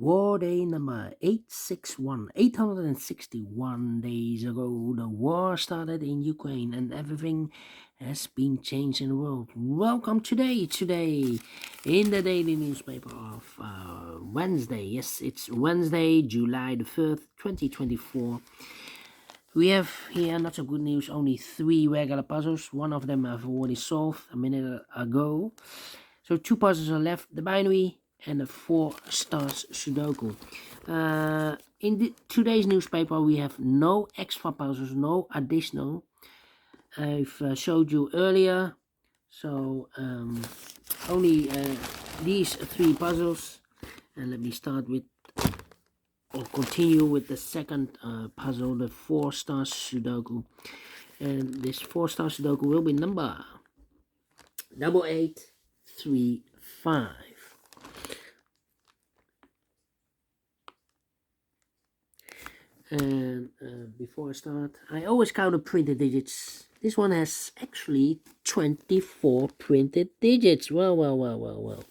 War Day number 861. 861 days ago, the war started in Ukraine and everything has been changed in the world. Welcome today in the daily newspaper of Wednesday. Yes, it's Wednesday, July the 3rd, 2024. We have here not so good news, only 3 regular puzzles. One of them I've already solved a minute ago. So 2 puzzles are left, the binary and the 4 stars Sudoku. In today's newspaper we have no extra puzzles, no additional. I've showed you earlier. So only these 3 puzzles. And let me start with or continue with the second puzzle, the 4 stars Sudoku. And this 4 stars Sudoku will be number 8835. And before I start, I always count the printed digits. This one has actually 24 printed digits. Well.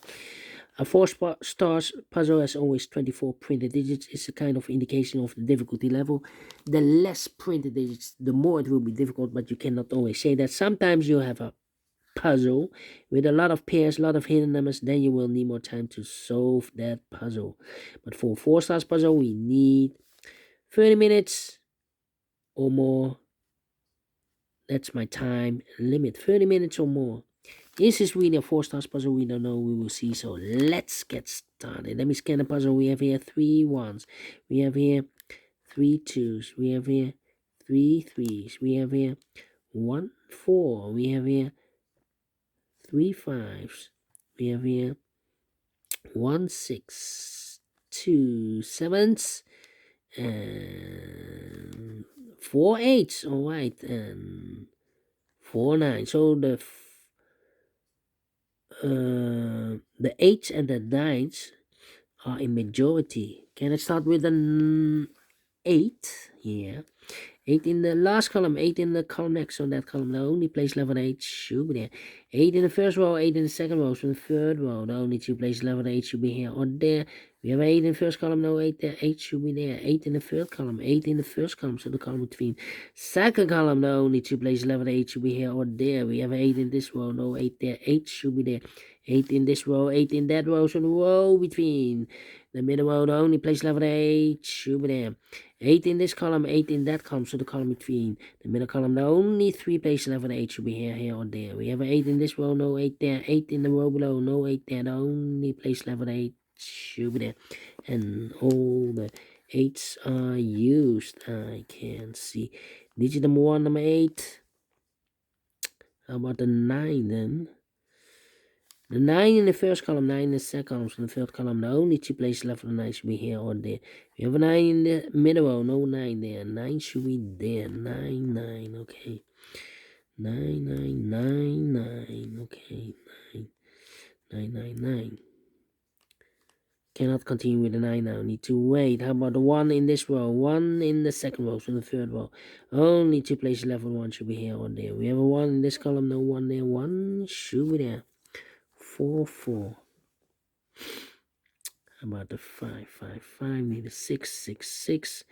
A 4 stars puzzle has always 24 printed digits. It's a kind of indication of the difficulty level. The less printed digits, the more it will be difficult, but you cannot always say that. Sometimes you have a puzzle with a lot of pairs, a lot of hidden numbers, then you will need more time to solve that puzzle. But for a 4 stars puzzle, we need 30 minutes or more. That's my time limit, 30 minutes or more. This is really a 4 stars puzzle. We don't know. We will see. So let's get started. Let me scan the puzzle. We have here 3 ones. We have here 3 twos. We have here 3 threes. We have here 1 4. We have here 3 fives. We have here 1 6, 2 sevens, and 4 eights. All right, and 4 nines. So the 8s and the 9s are in majority. Can I start with an 8 here? 8 in the last column, 8 in the column next. So that column, the only place level 8 should be there. 8 in the first row, 8 in the second row. So the third row, the only 2 places level 8 should be here or there. We have 8 in the first column, no 8 there. 8 should be there. 8 in the third column, 8 in the first column. So the column between second column, the only 2 places level 8 should be here or there. We have 8 in this row, no 8 there. 8 should be there. 8 in this row, 8 in that row. So the row between the middle row, the only place level 8 should be there. 8 in this column, 8 in that column, so the column between the middle column, the only 3 places level 8 should be here or there. We have an 8 in this row, no 8 there. 8 in the row below, no 8 there. The only place level 8 should be there. And all the 8s are used. I can see. Digit number 1, number 8. How about the 9 then? The 9 in the first column, 9 in the second column, so the third column, the only 2 places left for the 9 should be here or there. We have a 9 in the middle row, no 9 there. 9 should be there. 9, 9, okay. 9, 9, 9, 9, okay. 9, 9, 9, 9. Cannot continue with the 9 now. Need to wait. How about the 1 in this row? 1 in the second row, so the third row. Only 2 places left for 1 should be here or there. We have a 1 in this column, no 1 there. 1 should be there. 4, 4. How about the 5, 5, 5? Need a 6, 6, 6.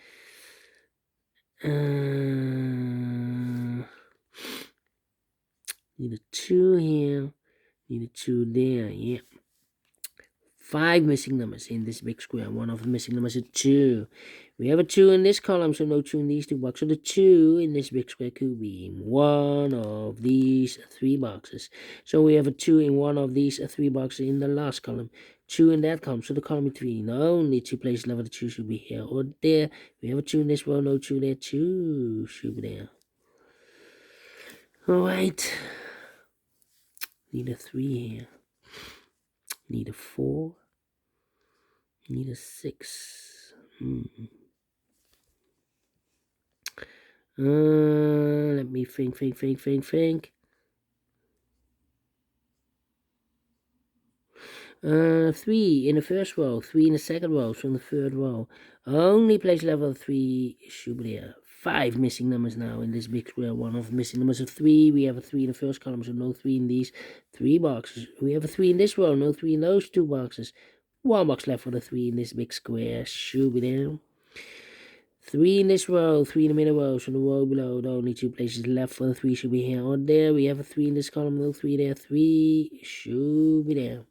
Need a 2 here. Need a 2 there. Yeah. 5 missing numbers in this big square. One of the missing numbers is 2. We have a 2 in this column, so no 2 in these 2 boxes. So the 2 in this big square could be in one of these 3 boxes. So we have a 2 in one of these 3 boxes in the last column. 2 in that column, so the column between only 2 places level the 2 should be here or there. We have a 2 in this row, no 2 there. 2 should be there. Alright. Need a 3 here. Need a 4. Need a 6. Let me think. 3 in the first row, 3 in the second row, so in the third row. Only place level 3 should be there. 5 missing numbers now in this big square. One of the missing numbers is 3. We have a 3 in the first column, so no 3 in these 3 boxes. We have a 3 in this row, no 3 in those 2 boxes. One box left for the 3 in this big square. Should be there. 3 in this row, 3 in the middle row, so the row below, the only 2 places left for the 3 should be here or there. We have a 3 in this column, no 3 there, 3 should be there.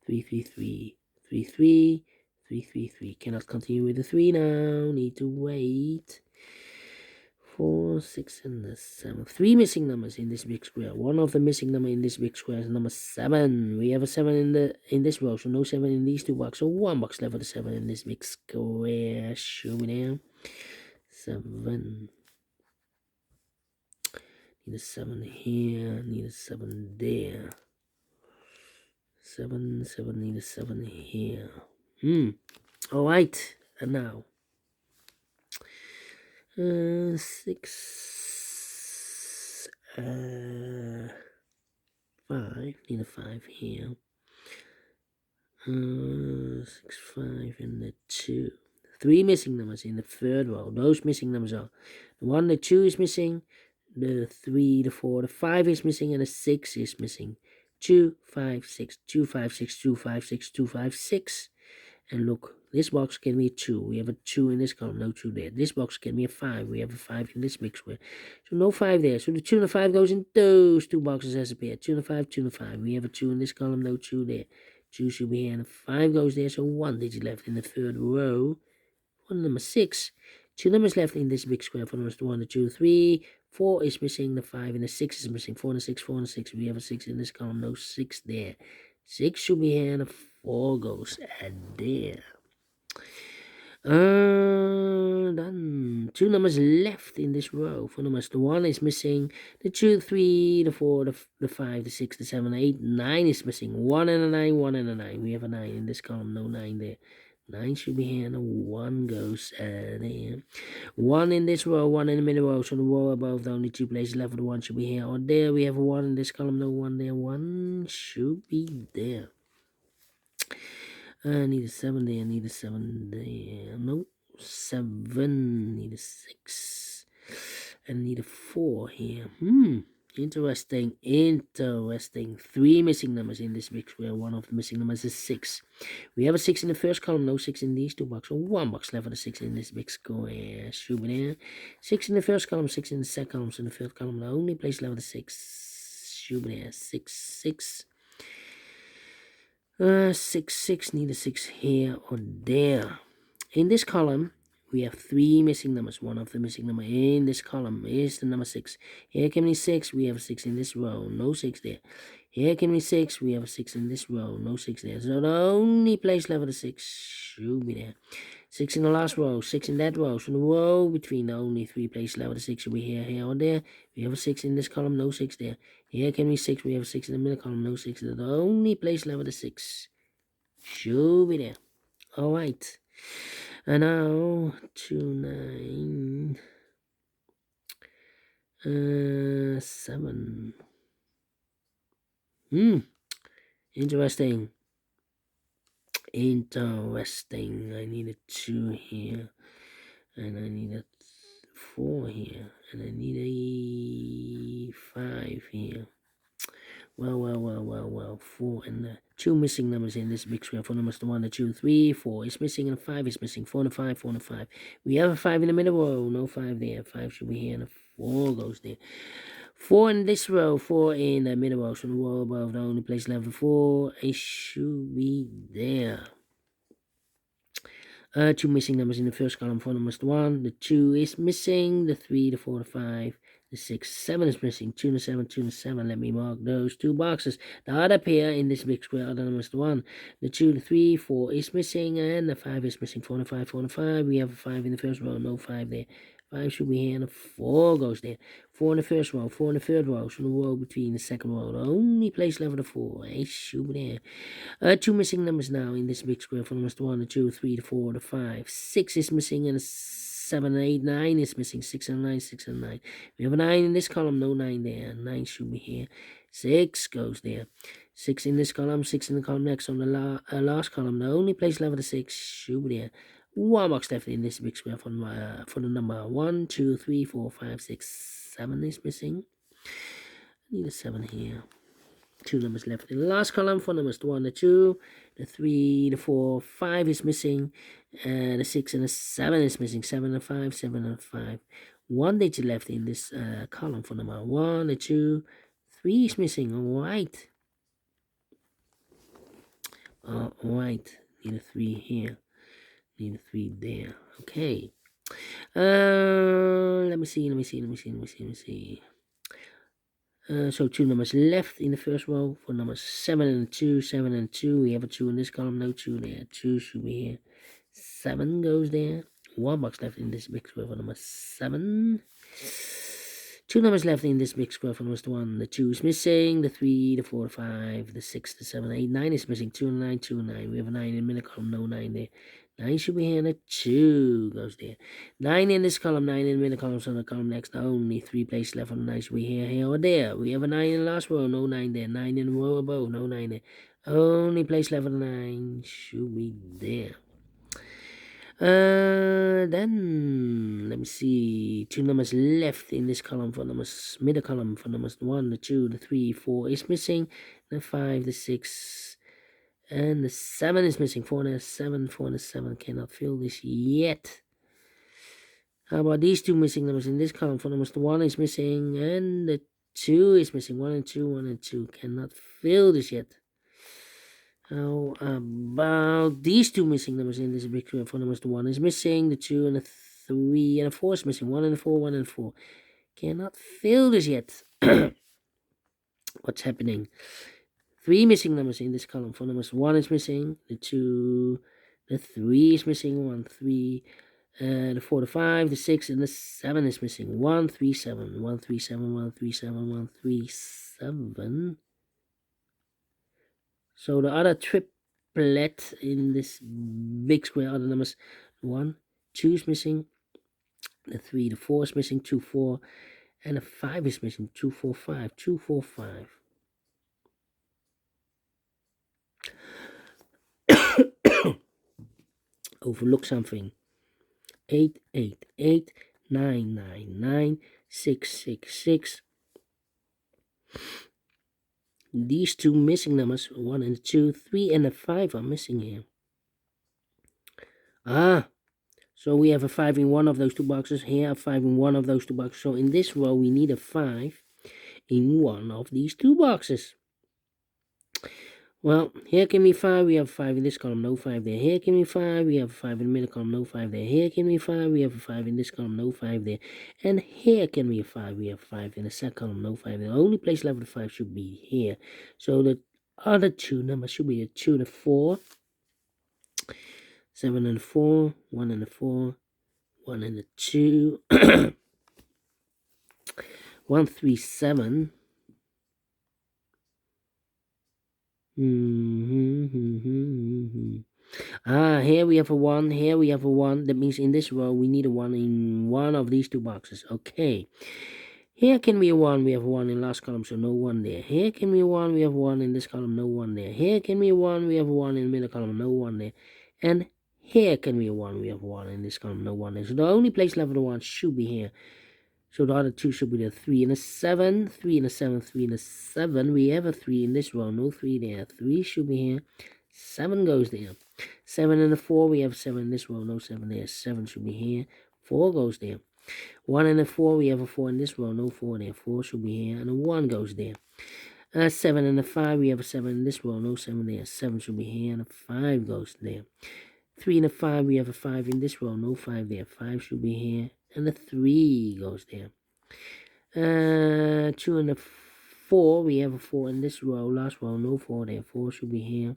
3, 3, 3, 3, 3, 3, 3, 3. Cannot continue with the 3 now, need to wait. 4, 6, and the 7. 3 missing numbers in this big square. One of the missing number in this big square is number 7. We have a 7 in this row, so no 7 in these 2 boxes. So 1 box left for the 7 in this big square. Show me there. 7. Need a 7 here. Need a 7 there. 7, 7. Need a 7 here. All right. And now 6, 5. Need a 5 here. 6, 5, and the 2. 3 missing numbers in the third row. Those missing numbers are the 1, the 2 is missing, the 3, the 4, the 5 is missing, and the 6 is missing. 2, 5, 6, 2, 5, 6, 2, 5, 6, 2, 5, 6. And look, this box can be a 2. We have a 2 in this column, no 2 there. This box can be a 5. We have a 5 in this big square. So no 5 there. So the 2 and the 5 goes in those 2 boxes as a pair. 2 and the 5, 2 and the 5. We have a 2 in this column, no 2 there. 2 should be here, and the 5 goes there. So 1 digit left in the third row. One number 6. 2 numbers left in this big square. For numbers 1, the 2, 3. 4 is missing, the 5, and the 6 is missing. 4 and the 6, 4 and the 6. We have a 6 in this column, no 6 there. 6 should be here, and the 4 goes there. Done. 2 numbers left in this row. For numbers, the 1 is missing, the 2, 3, the 4, the 5, the 6, the 7, the 8, 9 is missing. 1 and a 9, 1 and a 9. We have a 9 in this column, no 9 there. 9 should be here, and a 1 goes there. 1 in this row, 1 in the middle row, so the row above, the only 2 places left for the 1 should be here or there. We have a 1 in this column, no 1 there. 1 should be there. I need a 7 there, need a 7 there. No, 7, need a 6. And need a 4 here. Interesting. 3 missing numbers in this big square. One of the missing numbers is 6. We have a 6 in the first column, no 6 in these 2 boxes. So 1 box left for the 6 in this big square. Should be there. 6 in the first column, 6 in the second column. So in the third column, the only place left for the 6. Should be there. 6, 6. 6, 6. Need a 6 here or there. In this column, we have 3 missing numbers. One of the missing number in this column is the number 6. Here can be 6. We have a 6 in this row. No 6 there. Here can be 6. We have a 6 in this row. No 6 there. So the only place left for the 6 should be there. 6 in the last row. 6 in that row. So the row between the only 3 places left for the 6 should be here, here, or there. We have a 6 in this column. No 6 there. Here can be 6. We have a 6 in the middle column. No 6 there. The only place left for the 6 should be there. All right. And now 2, 9, 7. Interesting. I need a 2 here, and I need a 4 here, and I need a 5 here. Well. 4 and the 2 missing numbers in this big square. 4 numbers, the 1, the 2, 3, 4 is missing, and the 5 is missing. 4 and the 5, 4 and the 5. We have a 5 in the middle row. No 5 there. 5 should be here, and a 4 goes there. 4 in this row, 4 in the middle row. So the row above, the only place left for 4, it should be there. 2 missing numbers in the first column. 4 numbers, the 1, the 2 is missing, the 3, the 4, the 5, the 6, 7 is missing. 2 and the 7, 2 and the 7. Let me mark those 2 boxes. The other pair in this big square, other numbers, the 1, the 2, the 3, 4 is missing, and the 5 is missing. 4 and the 5, 4 and the 5. We have a 5 in the first row, no 5 there. 5 should be here, and a 4 goes there. 4 in the first row, 4 in the third row. So the row between the second row, the only place left for the 4. It should be there. 2 missing numbers now in this big square. 4 numbers, the 1, the 2, 3, the 4, the 5. 6 is missing, and the 7, 8, 9 is missing. 6 and 9, 6 and 9. We have a 9 in this column, no 9 there. 9 should be here. 6 goes there. 6 in this column, 6 in the column next on the last column. The only place left for the 6 should be there. 1 box left in this big square for the number 1, 2, 3, 4, 5, 6, 7 is missing. I need a 7 here. 2 numbers left in the last column. 4 numbers, the 1, the 2, the 3, the 4, 5 is missing, the 6 and the 7 is missing. 7 and 5, 7 and 5. 1 digit left in this column for number 1, the 2, 3 is missing. All right. All right. Need a 3 here. Need a 3 there. Okay. Let me see. So 2 numbers left in the first row for numbers 7 and 2, 7 and 2. We have a 2 in this column, no 2 there. 2 should be here. 7 goes there. 1 box left in this big square for number 7. 2 numbers left in this big square for number 1. The 2 is missing. The 3, the 4, the 5, the 6, the 7, 8, 9 is missing. 2 and 9, 2 and 9. We have a 9 in the middle column, no 9 there. 9 should be here, and a 2 goes there. 9 in this column, 9 in the middle column, so the column next, only 3 places left on the 9 should be here, or there. We have a 9 in the last row, no 9 there. 9 in the row above, no 9 there. Only place left on the 9 should be there. Then let me see. 2 numbers left in this column for numbers, middle column for numbers 1, the 2, the 3, 4 is missing. The 5, the 6, and the 7 is missing. 4 and a 7, 4 and a 7 cannot fill this yet. How about these 2 missing numbers in this column? For numbers 1 is missing, and the 2 is missing. 1 and 2, 1 and 2 cannot fill this yet. How about these 2 missing numbers in this big square? For numbers 1 is missing, the 2 and the 3 and the 4 is missing. 1 and the 4, 1 and 4 cannot fill this yet. What's happening? 3 missing numbers in this column. For numbers 1 is missing, the 2, the 3 is missing. 1, 3, the 4, the 5, the 6, and the 7 is missing. 1, 3, 7, 1, 3, 7, 1, 3, 7, 1, 3, 7. So the other triplet in this big square are the numbers 1, 2 is missing, the 3, the 4 is missing, 2, 4, and the 5 is missing. 2, 4, 5, 2, 4, 5. Overlook something. 8, 8, 8, 9, 9, 9, 6, 6, 6. These 2 missing numbers, 1 and 2, 3 and a 5 are missing here. So we have a 5 in one of those 2 boxes. Here a 5 in one of those 2 boxes. So in this row we need a 5 in one of these 2 boxes. Well, here can be 5, we have 5 in this column, no 5 there. Here can be 5, we have 5 in the middle column, no 5 there. Here can be 5, we have a 5 in this column, no 5 there. And here can be a 5, we have 5 in the second column, no 5 there. The only place left with 5 should be here. So the other 2 numbers should be the 2 and the 4, 7 and the 4, 1 and the 4, 1 and the 2, 1, 3, 7. Here we have a 1, here we have a 1. That means in this row we need a 1 in one of these 2 boxes. Okay. Here can be a 1, we have a 1 in last column, so no 1 there. Here can be a 1, we have 1 in this column, no 1 there. Here can be a 1, we have a 1 in the middle column, no 1 there. And here can be a 1, we have 1 in this column, no 1 there. So the only place left for the 1 should be here. So the other 2 should be the 3 and a 7, 3 and a 7, 3 and a 7. We have a 3 in this row, no 3 there. 3 should be here. 7 goes there. 7 and a 4, we have 7 in this row, no 7 there. 7 should be here. 4 goes there. 1 and a 4, we have a 4 in this row, no 4 there. 4 should be here, and a 1 goes there. 7 and a 5, we have a 7 in this row, no 7 there. 7 should be here, and a 5 goes there. 3 and a 5, we have a 5 in this row, no 5 there. 5 should be here, and the 3 goes there. 2 and a 4, we have a 4 in this row, last row, no 4 there. 4 should be here.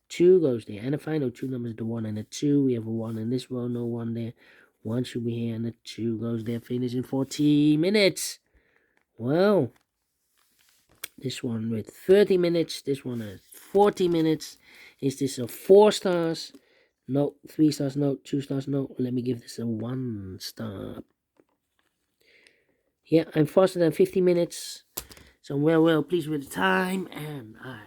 2 goes there. And the final 2 numbers, the 1 and the 2. We have a 1 in this row, no 1 there. 1 should be here, and the 2 goes there. Finish in 40 minutes. Well, this one with 30 minutes. This one at 40 minutes. Is this a 4 stars? No. 3 stars? No. 2 stars? No. Let me give this a 1 star. Yeah, I'm faster than 50 minutes. So I'm well pleased with the time, and I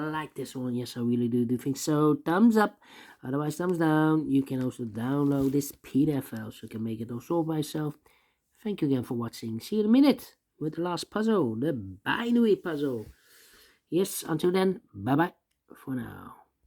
like this one. Yes, I really do think so. Thumbs up, otherwise thumbs down. You can also download this PDF file so you can make it all solve by yourself. Thank you again for watching. See you in a minute with the last puzzle, the binary puzzle. Yes, until then, bye bye for now.